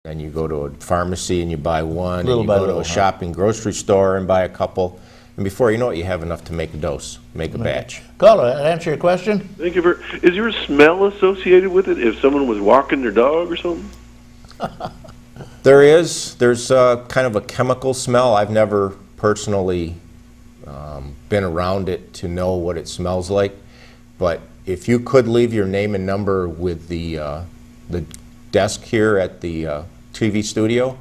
Then you go to a pharmacy and you buy one, Little and you by go to little, a shopping grocery store and buy a couple, and before you know it, you have enough to make a dose, make a batch. Caller, answer your question? Thank you for. Is there a smell associated with it if someone was walking their dog or something? There is. There's kind of a chemical smell. I've never personally been around it to know what it smells like, but if you could leave your name and number with the desk here at the TV studio,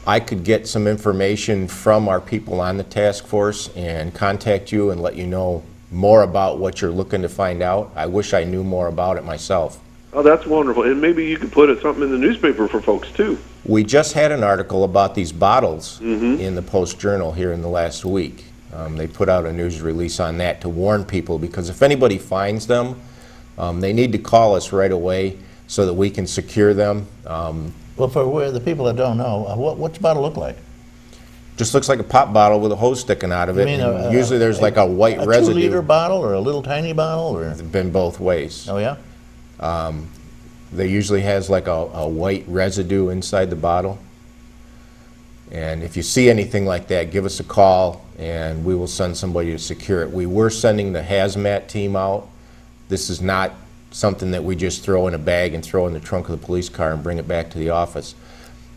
I could get some information from our people on the task force and contact you and let you know more about what you're looking to find out. I wish I knew more about it myself. Oh, that's wonderful. And maybe you could put something in the newspaper for folks, too. We just had an article about these bottles in the Post-Journal here in the last week. They put out a news release on that to warn people, because if anybody finds them, they need to call us right away so that we can secure them. Well, for the people that don't know, what's the bottle look like? Just looks like a pop bottle with a hose sticking out of it. And usually there's like a white residue. A 2-liter bottle or a little tiny bottle? Or? It's been both ways. Oh, yeah? They usually has like a white residue inside the bottle. And if you see anything like that, give us a call and we will send somebody to secure it. We were sending the hazmat team out. This is not something that we just throw in a bag and throw in the trunk of the police car and bring it back to the office.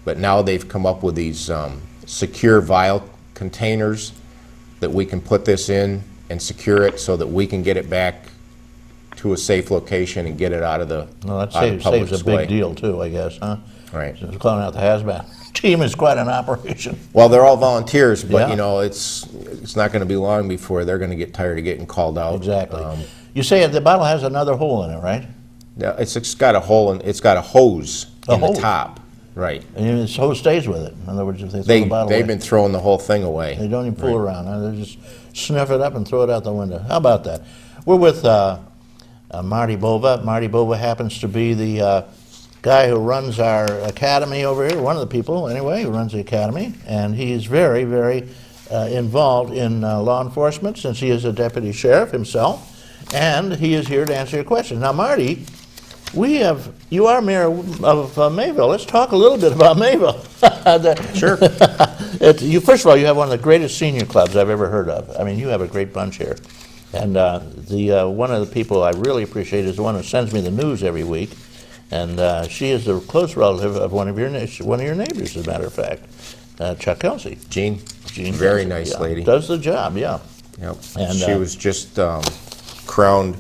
But now they've come up with these secure vial containers that we can put this in and secure it so that we can get it back to a safe location and get it out of the Well, that saves a big deal too, I guess, huh? Right. So calling out the hazmat team is quite an operation. Well, they're all volunteers, but Yeah. you know, it's not going to be long before they're going to get tired of getting called out. Exactly. You say the bottle has another hole in it, right? Yeah, it's got a hole in. It's got a hose in the top, right? And the hose stays with it. In other words, if they throw the bottle they've away, been throwing the whole thing away. they don't even fool around. Huh? They just sniff it up and throw it out the window. How about that? We're with Marty Bova. Marty Bova happens to be the guy who runs our academy over here, one of the people anyway who runs the academy, and he's very, very involved in law enforcement since he is a deputy sheriff himself, and he is here to answer your question. Now, Marty, you are mayor of Mayville. Let's talk a little bit about Mayville. Sure. First of all, you have one of the greatest senior clubs I've ever heard of. I mean, you have a great bunch here. And one of the people I really appreciate is the one who sends me the news every week. And she is a close relative of one of your neighbors, as a matter of fact, Chuck Kelsey. Jean very Kelsey, nice lady. Does the job, yeah. Yep. And, she was just crowned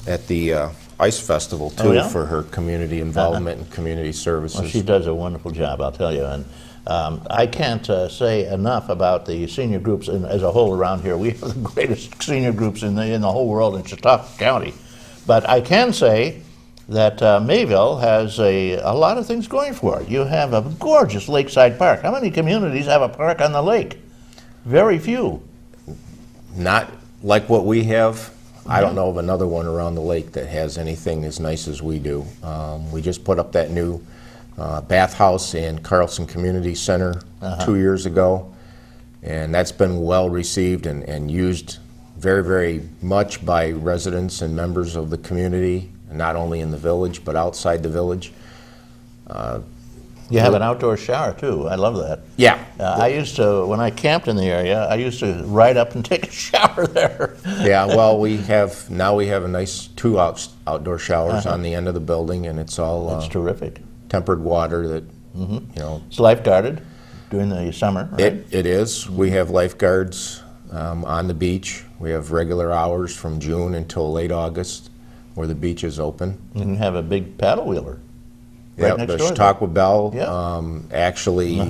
at the Ice Festival too, for her community involvement and community services. Well, she does a wonderful job, I'll tell you. And I can't say enough about the senior groups as a whole around here. We have the greatest senior groups in the whole world in Chautauqua County. But I can say that Mayville has a lot of things going for it. You have a gorgeous lakeside park. How many communities have a park on the lake? Very few. Not like what we have. I don't know of another one around the lake that has anything as nice as we do. We just put up that new bathhouse in Carlson Community Center 2 years ago, and that's been well received and used very, very much by residents and members of the community, not only in the village but outside the village. You have an outdoor shower too. I love that. Yeah. I used to, when I camped in the area, I used to ride up and take a shower there. Yeah, well, we have a nice 2 outdoor showers on the end of the building, and it's all That's terrific. tempered water that, you know. It's lifeguarded during the summer, right? It is. We have lifeguards on the beach. We have regular hours from June until late August where the beach is open. You can have a big paddle wheeler. Right, next the door Chautauqua Bell Yeah. actually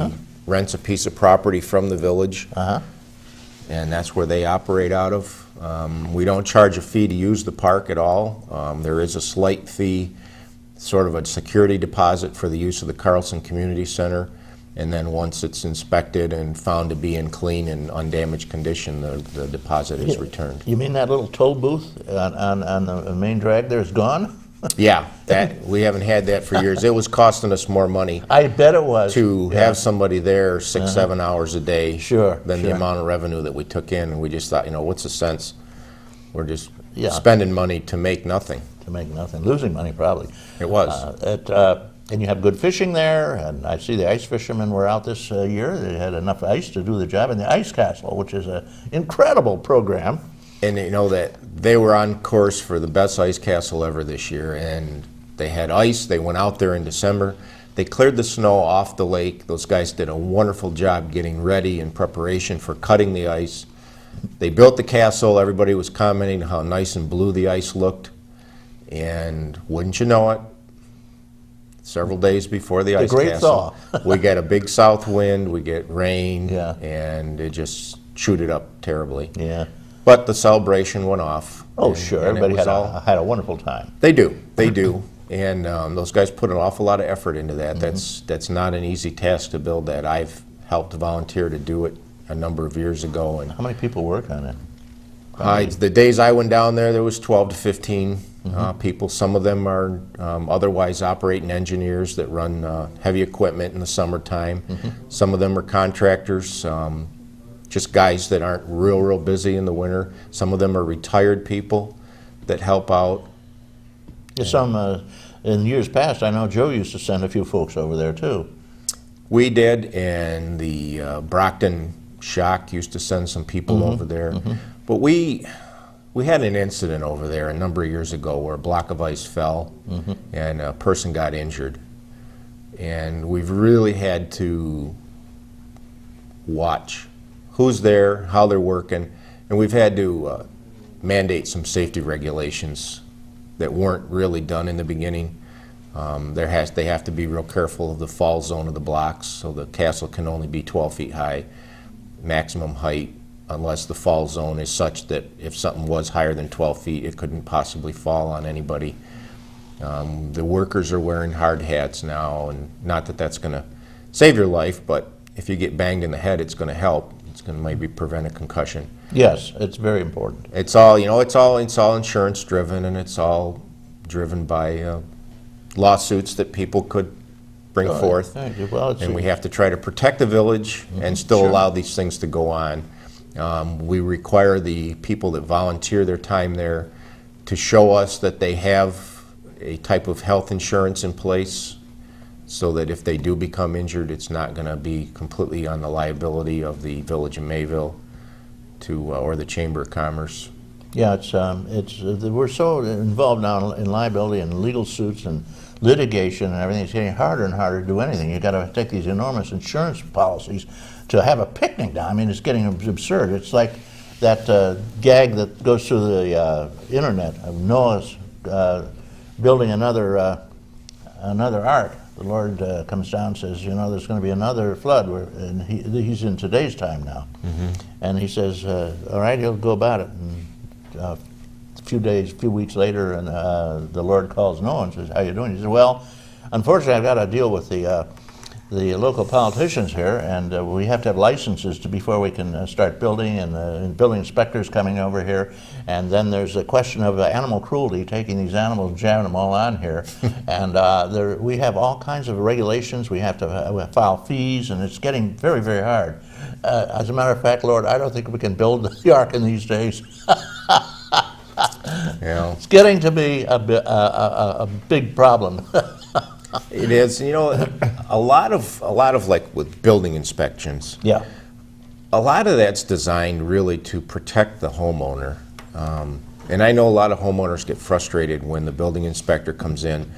rents a piece of property from the village, and that's where they operate out of. We don't charge a fee to use the park at all. There is a slight fee, sort of a security deposit for the use of the Carlson Community Center, and then once it's inspected and found to be in clean and undamaged condition, the deposit is returned. You mean that little toll booth on the main drag there is gone? Yeah, we haven't had that for years. It was costing us more money. I bet it was. To have somebody there 6-7 hours a day than the sure. amount of revenue that we took in, and we just thought, you know, what's the sense? We're just Yeah. spending money to make nothing. To make nothing. Losing money, probably. It was. And you have good fishing there, and I see the ice fishermen were out this year. They had enough ice to do the job, and the Ice Castle, which is an incredible program. And you know that they were on course for the best ice castle ever this year, and they had ice. They went out there in December. They cleared the snow off the lake. Those guys did a wonderful job getting ready in preparation for cutting the ice. They built the castle. Everybody was commenting how nice and blue the ice looked. And wouldn't you know it, several days before the ice great castle, thaw. we get a big south wind, we get rain, Yeah. and it just chewed it up terribly. Yeah. But the celebration went off. Oh, and- sure. and it Everybody was had a wonderful time. They do. They do. And those guys put an awful lot of effort into that. That's not an easy task to build that. I've helped volunteer to do it a number of years ago. And How many people work on it? the days I went down there was 12 to 15 people. Some of them are otherwise operating engineers that run heavy equipment in the summertime. Some of them are contractors, just guys that aren't real busy in the winter. Some of them are retired people that help out. Some, in years past, I know Joe used to send a few folks over there too. We did, and the Brockton Shock used to send some people over there. But we had an incident over there a number of years ago where a block of ice fell and a person got injured. And we've really had to watch who's there, how they're working, and we've had to mandate some safety regulations that weren't really done in the beginning. They have to be real careful of the fall zone of the blocks, so the castle can only be 12 feet high, maximum height, unless the fall zone is such that if something was higher than 12 feet, it couldn't possibly fall on anybody. The workers are wearing hard hats now, and not that that's going to save your life, but if you get banged in the head, it's going to help. It's going to maybe prevent a concussion. Yes, it's very important. It's all, it's all insurance driven, and it's all driven by lawsuits that people could bring forth. Well, And we have to try to protect the village and still allow these things to go on. We require the people that volunteer their time there to show us that they have a type of health insurance in place, so that if they do become injured, it's not going to be completely on the liability of the village of Mayville or the Chamber of Commerce. Yeah, we're so involved now in liability and legal suits and litigation and everything. It's getting harder and harder to do anything. You've got to take these enormous insurance policies to have a picnic now. I mean, it's getting absurd. It's like that gag that goes through the internet of Noah's building another ark. The Lord comes down and says, there's going to be another flood, and he's in today's time now. And he says, all right, he'll go about it. And a few weeks later, and the Lord calls Noah and says, how you doing? He says, well, unfortunately, I've got to deal with the local politicians here, and we have to have licenses before we can start building, and building inspectors coming over here. And then there's a question of animal cruelty, taking these animals and jamming them all on here. And we have all kinds of regulations. We have to file fees, and it's getting very, very hard. As a matter of fact, Lord, I don't think we can build the ark in these days. It's getting to be a big problem. It is, a lot of like with building inspections. Yeah. A lot of that's designed really to protect the homeowner. And I know a lot of homeowners get frustrated when the building inspector comes in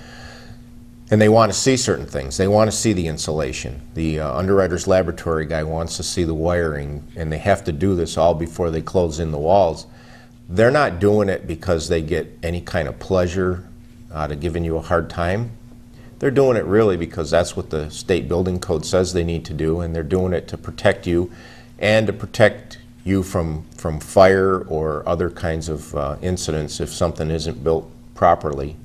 and they want to see certain things. They want to see the insulation. The underwriter's laboratory guy wants to see the wiring, and they have to do this all before they close in the walls. They're not doing it because they get any kind of pleasure out of giving you a hard time. They're doing it really because that's what the state building code says they need to do, and they're doing it to protect you and to protect you from fire or other kinds of incidents if something isn't built properly.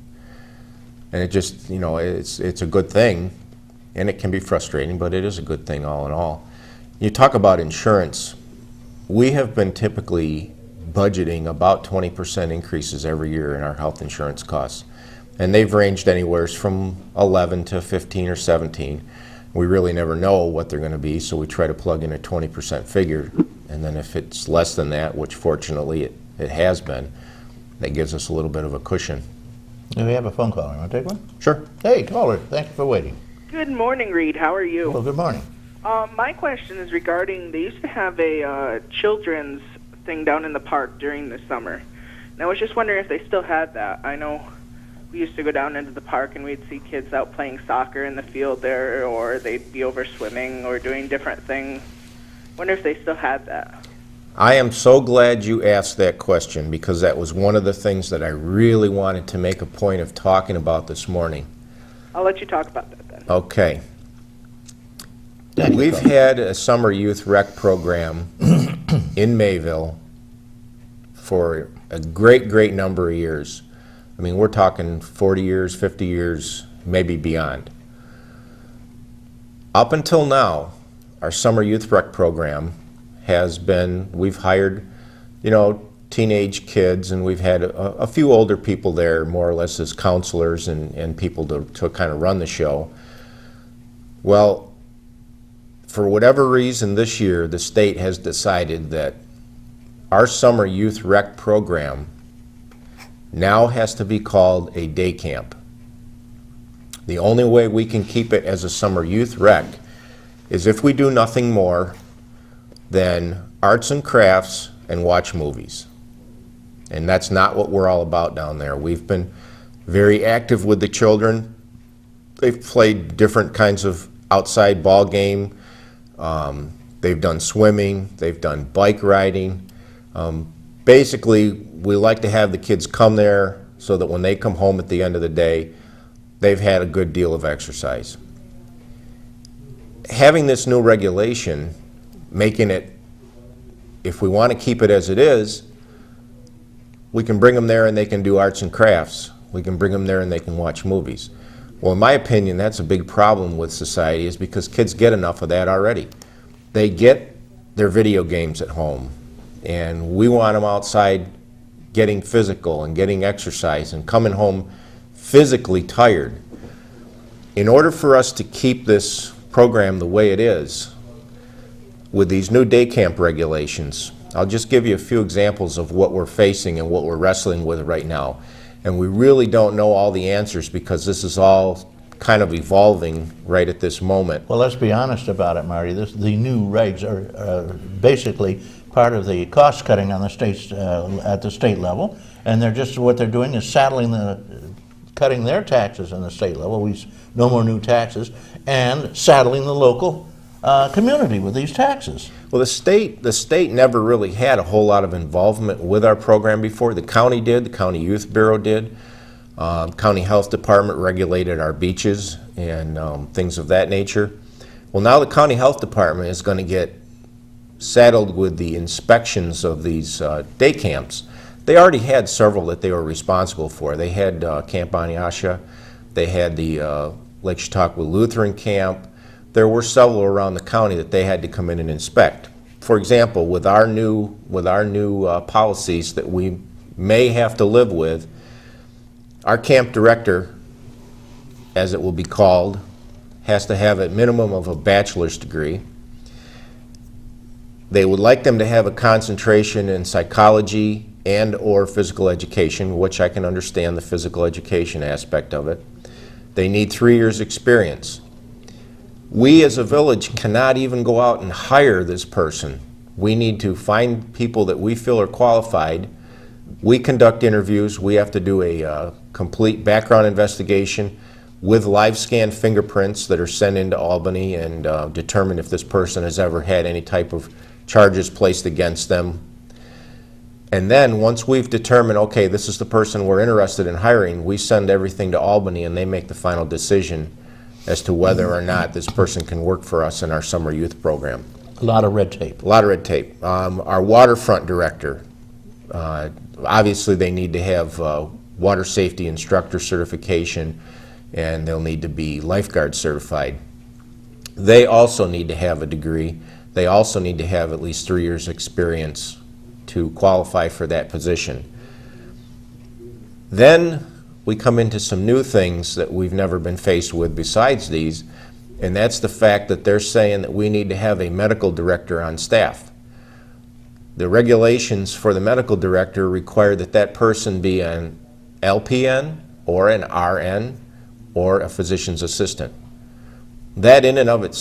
And it just, it's a good thing, and it can be frustrating, but it is a good thing all in all. You talk about insurance. We have been typically budgeting about 20% increases every year in our health insurance costs. And they've ranged anywhere from 11 to 15 or 17. We really never know what they're going to be, so we try to plug in a 20% figure. And then if it's less than that, which fortunately it has been, that gives us a little bit of a cushion. We have a phone call. You want to take one? Sure. Hey, caller, thank you for waiting. Good morning, Reed. How are you? Well, good morning. My question is regarding, they used to have a children's thing down in the park during the summer. And I was just wondering if they still had that. I know we used to go down into the park and we'd see kids out playing soccer in the field there, or they'd be over swimming or doing different things. Wonder if they still had that. I am so glad you asked that question, because that was one of the things that I really wanted to make a point of talking about this morning. I'll let you talk about that then. Okay. Thank you, We've caller. had a summer youth rec program in Mayville for a great number of years. I mean, we're talking 40 years, 50 years, maybe beyond. Up until now, our summer youth rec program has been, we've hired, teenage kids, and we've had a few older people there, more or less as counselors and people to kind of run the show. Well, for whatever reason this year, the state has decided that our summer youth rec program now has to be called a day camp. The only way we can keep it as a summer youth rec is if we do nothing more than arts and crafts and watch movies. And that's not what we're all about down there. We've been very active with the children. They've played different kinds of outside ball game. They've done swimming. They've done bike riding. Basically, we like to have the kids come there so that when they come home at the end of the day, they've had a good deal of exercise. Having this new regulation, making it, if we want to keep it as it is, we can bring them there and they can do arts and crafts. We can bring them there and they can watch movies. Well, in my opinion, that's a big problem with society, is because kids get enough of that already. They get their video games at home, and we want them outside getting physical and getting exercise and coming home physically tired. In order for us to keep this program the way it is, with these new day camp regulations, I'll just give you a few examples of what we're facing and what we're wrestling with right now. And we really don't know all the answers, because this is all kind of evolving right at this moment. Well, let's be honest about it, Marty. The new regs are basically part of the cost cutting on the states at the state level, and what they're doing is cutting their taxes on the state level. No more new taxes, and saddling the local community with these taxes. Well, the state never really had a whole lot of involvement with our program before. The county did, the county youth bureau did. County health department regulated our beaches and things of that nature. Well, now the county health department is going to get saddled with the inspections of these day camps. They already had several that they were responsible for. They had Camp Aniasha, they had the Lake Chautauqua Lutheran camp. There were several around the county that they had to come in and inspect. For example, with our new policies that we may have to live with, our camp director, as it will be called, has to have a minimum of a bachelor's degree. They would like them to have a concentration in psychology and or physical education, which I can understand the physical education aspect of it. They need 3 years experience. We as a village cannot even go out and hire this person. We need to find people that we feel are qualified. We conduct interviews. We have to do a complete background investigation with live scan fingerprints that are sent into Albany and determine if this person has ever had any type of charges placed against them. And then once we've determined, okay, this is the person we're interested in hiring, we send everything to Albany and they make the final decision as to whether or not this person can work for us in our summer youth program. A lot of red tape. A lot of red tape. Our waterfront director, obviously they need to have water safety instructor certification, and they'll need to be lifeguard certified. They also need to have a degree. They also need to have at least 3 years experience to qualify for that position. Then we come into some new things that we've never been faced with besides these, and that's the fact that they're saying that we need to have a medical director on staff. The regulations for the medical director require that that person be an LPN or an RN or a physician's assistant. That in and of itself